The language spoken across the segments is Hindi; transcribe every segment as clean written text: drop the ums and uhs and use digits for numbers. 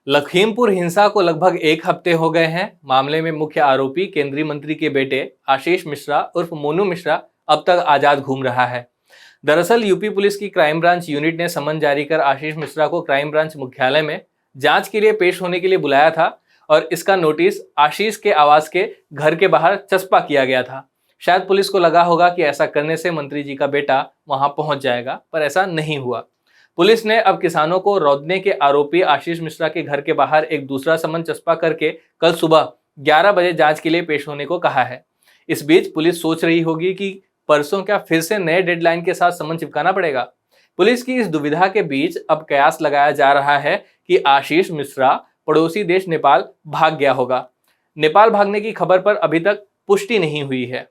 लखीमपुर हिंसा को लगभग एक हफ्ते हो गए हैं। मामले में मुख्य आरोपी केंद्रीय मंत्री के बेटे आशीष मिश्रा उर्फ मोनू मिश्रा अब तक आजाद घूम रहा है। दरअसल यूपी पुलिस की क्राइम ब्रांच यूनिट ने समन जारी कर आशीष मिश्रा को क्राइम ब्रांच मुख्यालय में जांच के लिए पेश होने के लिए बुलाया था और इसका नोटिस आशीष के आवास के घर के बाहर चस्पा किया गया था। शायद पुलिस को लगा होगा कि ऐसा करने से मंत्री जी का बेटा वहां पहुंच जाएगा, पर ऐसा नहीं हुआ। पुलिस ने अब किसानों को रौंदने के आरोपी आशीष मिश्रा के घर के बाहर एक दूसरा समन चस्पा करके कल सुबह 11 बजे जांच के लिए पेश होने को कहा है। इस बीच पुलिस सोच रही होगी कि परसों क्या फिर से नए डेडलाइन के साथ समन चिपकाना पड़ेगा। पुलिस की इस दुविधा के बीच अब कयास लगाया जा रहा है कि आशीष मिश्रा पड़ोसी देश नेपाल भाग गया होगा। नेपाल भागने की खबर पर अभी तक पुष्टि नहीं हुई है।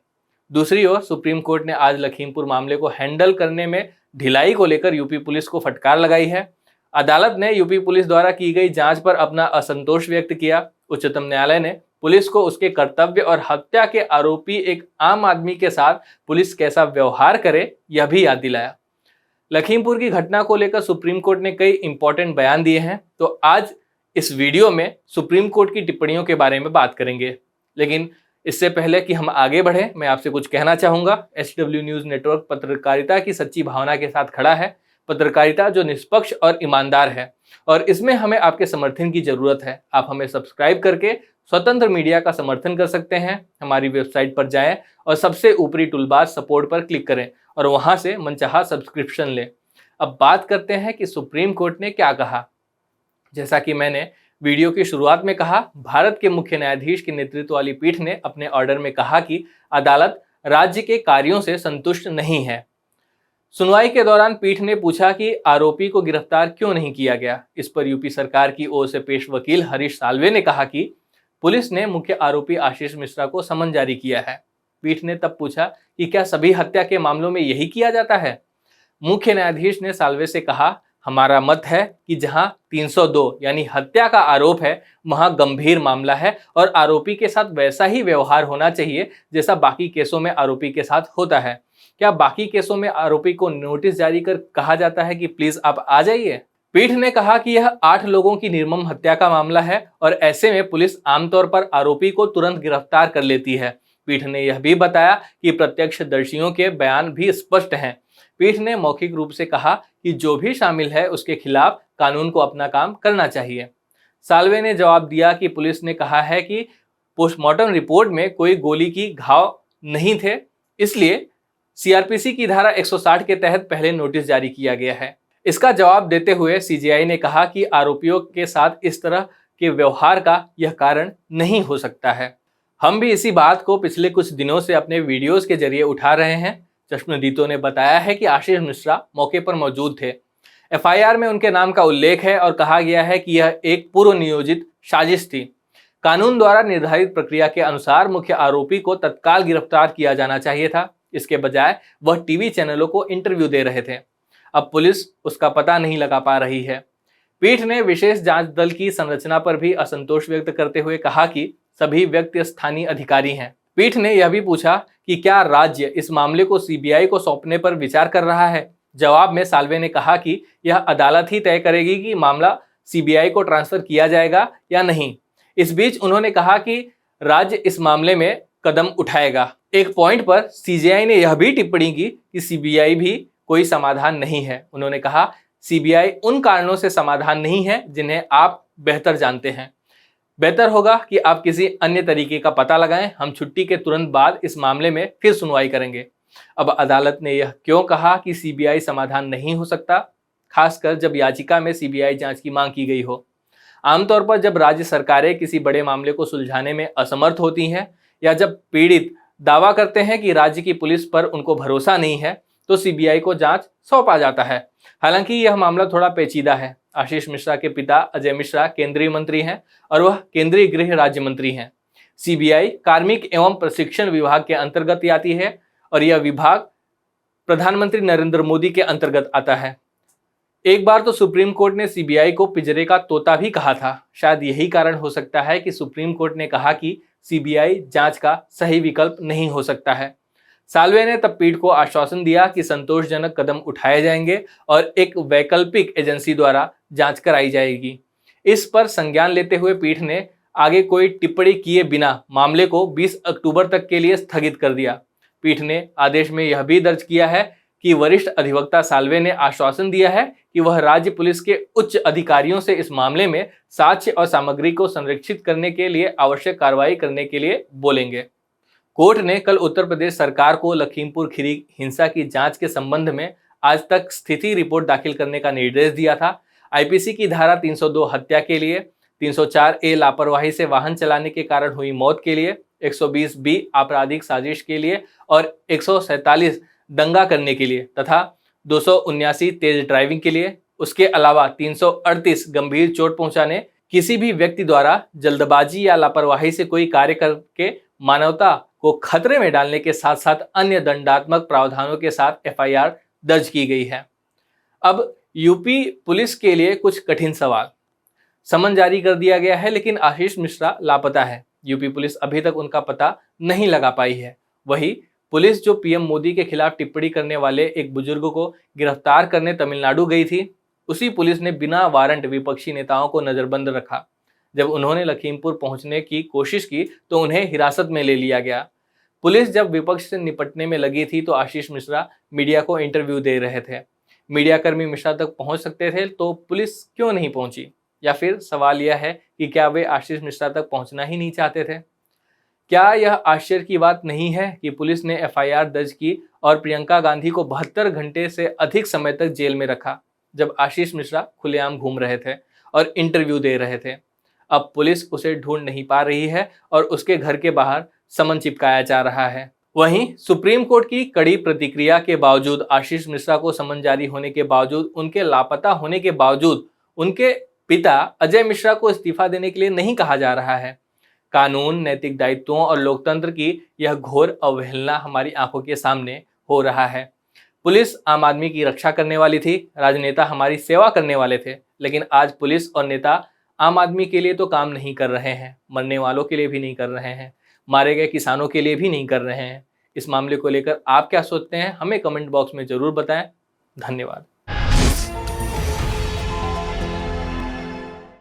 दूसरी ओर सुप्रीम कोर्ट ने आज लखीमपुर मामले को हैंडल करने में ढिलाई को लेकर यूपी पुलिस को फटकार लगाई है। अदालत ने यूपी पुलिस द्वारा की गई जांच पर अपना असंतोष व्यक्त किया। उच्चतम न्यायालय ने पुलिस को उसके कर्तव्य और हत्या के आरोपी एक आम आदमी के साथ पुलिस कैसा व्यवहार करे यह भी याद दिलाया। लखीमपुर की घटना को लेकर सुप्रीम कोर्ट ने कई इंपॉर्टेंट बयान दिए हैं, तो आज इस वीडियो में सुप्रीम कोर्ट की टिप्पणियों के बारे में बात करेंगे। लेकिन इससे पहले कि हम आगे बढ़े, मैं आपसे कुछ कहना चाहूंगा। SW न्यूज नेटवर्क पत्रकारिता की सच्ची भावना के साथ खड़ा है। पत्रकारिता जो निष्पक्ष और ईमानदार है, और इसमें हमें आपके समर्थन की जरूरत है। आप हमें सब्सक्राइब करके स्वतंत्र मीडिया का समर्थन कर सकते हैं। हमारी वेबसाइट पर जाएं और सबसे ऊपरी टूलबार सपोर्ट पर क्लिक करें और वहां से मनचाहा सब्सक्रिप्शन लें। अब बात करते हैं कि सुप्रीम कोर्ट ने क्या कहा। जैसा कि मैंने वीडियो की शुरुआत में कहा, भारत के मुख्य न्यायाधीश के नेतृत्व वाली पीठ ने अपने ऑर्डर में कहा कि अदालत राज्य के कार्यों से संतुष्ट नहीं है। सुनवाई के दौरान पीठ ने पूछा कि आरोपी को गिरफ्तार क्यों नहीं किया गया। इस पर यूपी सरकार की ओर से पेश वकील हरीश साल्वे ने कहा कि पुलिस ने मुख्य आरोपी आशीष मिश्रा को समन जारी किया है। पीठ ने तब पूछा कि क्या सभी हत्या के मामलों में यही किया जाता है। मुख्य न्यायाधीश ने साल्वे से कहा, हमारा मत है कि जहां 302 यानी हत्या का आरोप है वहां गंभीर मामला है और आरोपी के साथ वैसा ही व्यवहार होना चाहिए जैसा बाकी केसों में आरोपी के साथ होता है। क्या बाकी केसों में आरोपी को नोटिस जारी कर कहा जाता है कि प्लीज आप आ जाइए। पीठ ने कहा कि यह 8 लोगों की निर्मम हत्या का मामला है और ऐसे में पुलिस आमतौर पर आरोपी को तुरंत गिरफ्तार कर लेती है। पीठ ने यह भी बताया कि प्रत्यक्षदर्शियों के बयान भी स्पष्ट हैं। पीठ ने मौखिक रूप से कहा कि जो भी शामिल है उसके खिलाफ कानून को अपना काम करना चाहिए। साल्वे ने जवाब दिया कि पुलिस ने कहा है कि पोस्टमार्टम रिपोर्ट में कोई गोली की घाव नहीं थे, इसलिए सीआरपीसी की धारा 160 के तहत पहले नोटिस जारी किया गया है। इसका जवाब देते हुए सीजेआई ने कहा कि आरोपियों के साथ इस तरह के व्यवहार का यह कारण नहीं हो सकता है। हम भी इसी बात को पिछले कुछ दिनों से अपने वीडियोस के जरिए उठा रहे हैं। चश्मदीदों ने बताया है कि आशीष मिश्रा मौके पर मौजूद थे। एफआईआर में उनके नाम का उल्लेख है और कहा गया है कि यह एक पूर्व नियोजित साजिश थी। कानून द्वारा निर्धारित प्रक्रिया के अनुसार मुख्य आरोपी को तत्काल गिरफ्तार किया जाना चाहिए था। इसके बजाय वह टीवी चैनलों को इंटरव्यू दे रहे थे। अब पुलिस उसका पता नहीं लगा पा रही है। पीठ ने विशेष जांच दल की संरचना पर भी असंतोष व्यक्त करते हुए कहा कि सभी व्यक्ति स्थानीय अधिकारी हैं। पीठ ने यह भी पूछा कि क्या राज्य इस मामले को सीबीआई को सौंपने पर विचार कर रहा है। जवाब में साल्वे ने कहा कि यह अदालत ही तय करेगी कि मामला सीबीआई को ट्रांसफर किया जाएगा या नहीं। इस बीच उन्होंने कहा कि राज्य इस मामले में कदम उठाएगा। एक पॉइंट पर सीजेआई ने यह भी टिप्पणी की कि सीबीआई भी कोई समाधान नहीं है। उन्होंने कहा, सीबीआई उन कारणों से समाधान नहीं है जिन्हें आप बेहतर जानते हैं। बेहतर होगा कि आप किसी अन्य तरीके का पता लगाएं। हम छुट्टी के तुरंत बाद इस मामले में फिर सुनवाई करेंगे। अब अदालत ने यह क्यों कहा कि सीबीआई समाधान नहीं हो सकता, खासकर जब याचिका में सीबीआई जांच की मांग की गई हो। आमतौर पर जब राज्य सरकारें किसी बड़े मामले को सुलझाने में असमर्थ होती हैं या जब पीड़ित दावा करते हैं कि राज्य की पुलिस पर उनको भरोसा नहीं है, तो सीबीआई को जांच सौंपा जाता है। हालांकि यह मामला थोड़ा पेचीदा है। आशीष मिश्रा के पिता अजय मिश्रा केंद्रीय मंत्री हैं और वह केंद्रीय गृह राज्य मंत्री हैं। सीबीआई कार्मिक एवं प्रशिक्षण विभाग के अंतर्गत आती है और यह विभाग प्रधानमंत्री नरेंद्र मोदी के अंतर्गत आता है। एक बार तो सुप्रीम कोर्ट ने सीबीआई को पिंजरे का तोता भी कहा था। शायद यही कारण हो सकता है कि सुप्रीम कोर्ट ने कहा कि सीबीआई जांच का सही विकल्प नहीं हो सकता है। साल्वे ने तब पीठ को आश्वासन दिया कि संतोषजनक कदम उठाए जाएंगे और एक वैकल्पिक एजेंसी द्वारा जांच कराई जाएगी। इस पर संज्ञान लेते हुए पीठ ने आगे कोई टिप्पणी किए बिना मामले को 20 अक्टूबर तक के लिए स्थगित कर दिया। पीठ ने आदेश में यह भी दर्ज किया है कि वरिष्ठ अधिवक्ता साल्वे ने आश्वासन दिया है कि वह राज्य पुलिस के उच्च अधिकारियों से इस मामले में साक्ष्य और सामग्री को संरक्षित करने के लिए आवश्यक कार्रवाई करने के लिए बोलेंगे। कोर्ट ने कल उत्तर प्रदेश सरकार को लखीमपुर खीरी हिंसा की जांच के संबंध में आज तक स्थिति रिपोर्ट दाखिल करने का निर्देश दिया था। आईपीसी की धारा 302 हत्या के लिए, 304 ए लापरवाही से वाहन चलाने के कारण हुई मौत के लिए, 120 बी आपराधिक साजिश के लिए और 147 दंगा करने के लिए तथा 279 तेज ड्राइविंग के लिए, उसके अलावा 338 गंभीर चोट पहुंचाने, किसी भी व्यक्ति द्वारा जल्दबाजी या लापरवाही से कोई कार्य करके मानवता को खतरे में डालने के साथ साथ अन्य दंडात्मक प्रावधानों के साथ एफआईआर दर्ज की गई है। अब यूपी पुलिस के लिए कुछ कठिन सवाल। समन जारी कर दिया गया है लेकिन आशीष मिश्रा लापता है। यूपी पुलिस अभी तक उनका पता नहीं लगा पाई है। वही पुलिस जो पीएम मोदी के खिलाफ टिप्पणी करने वाले एक बुजुर्ग को गिरफ्तार करने तमिलनाडु गई थी, उसी पुलिस ने बिना वारंट विपक्षी नेताओं को नजरबंद रखा। जब उन्होंने लखीमपुर पहुंचने की कोशिश की तो उन्हें हिरासत में ले लिया गया। पुलिस जब विपक्ष से निपटने में लगी थी तो आशीष मिश्रा मीडिया को इंटरव्यू दे रहे थे। मीडियाकर्मी मिश्रा तक पहुंच सकते थे तो पुलिस क्यों नहीं पहुंची? या फिर सवाल यह है कि क्या वे आशीष मिश्रा तक पहुंचना ही नहीं चाहते थे? क्या यह आश्चर्य की बात नहीं है कि पुलिस ने एफआईआर दर्ज की और प्रियंका गांधी को 72 घंटे से अधिक समय तक जेल में रखा, जब आशीष मिश्रा खुलेआम घूम रहे थे और इंटरव्यू दे रहे थे। अब पुलिस उसे ढूंढ नहीं पा रही है और उसके घर के बाहर समन चिपकाया जा रहा है। वहीं सुप्रीम कोर्ट की कड़ी प्रतिक्रिया के बावजूद, आशीष मिश्रा को समन जारी होने के बावजूद, उनके लापता होने के बावजूद उनके पिता अजय मिश्रा को इस्तीफा देने के लिए नहीं कहा जा रहा है। कानून, नैतिक दायित्वों और लोकतंत्र की यह घोर अवहेलना हमारी आंखों के सामने हो रहा है। पुलिस आम आदमी की रक्षा करने वाली थी, राजनेता हमारी सेवा करने वाले थे, लेकिन आज पुलिस और नेता आम आदमी के लिए तो काम नहीं कर रहे हैं, मरने वालों के लिए भी नहीं कर रहे हैं, मारे गए किसानों के लिए भी नहीं कर रहे हैं। इस मामले को लेकर आप क्या सोचते हैं, हमें कमेंट बॉक्स में जरूर बताएं। धन्यवाद।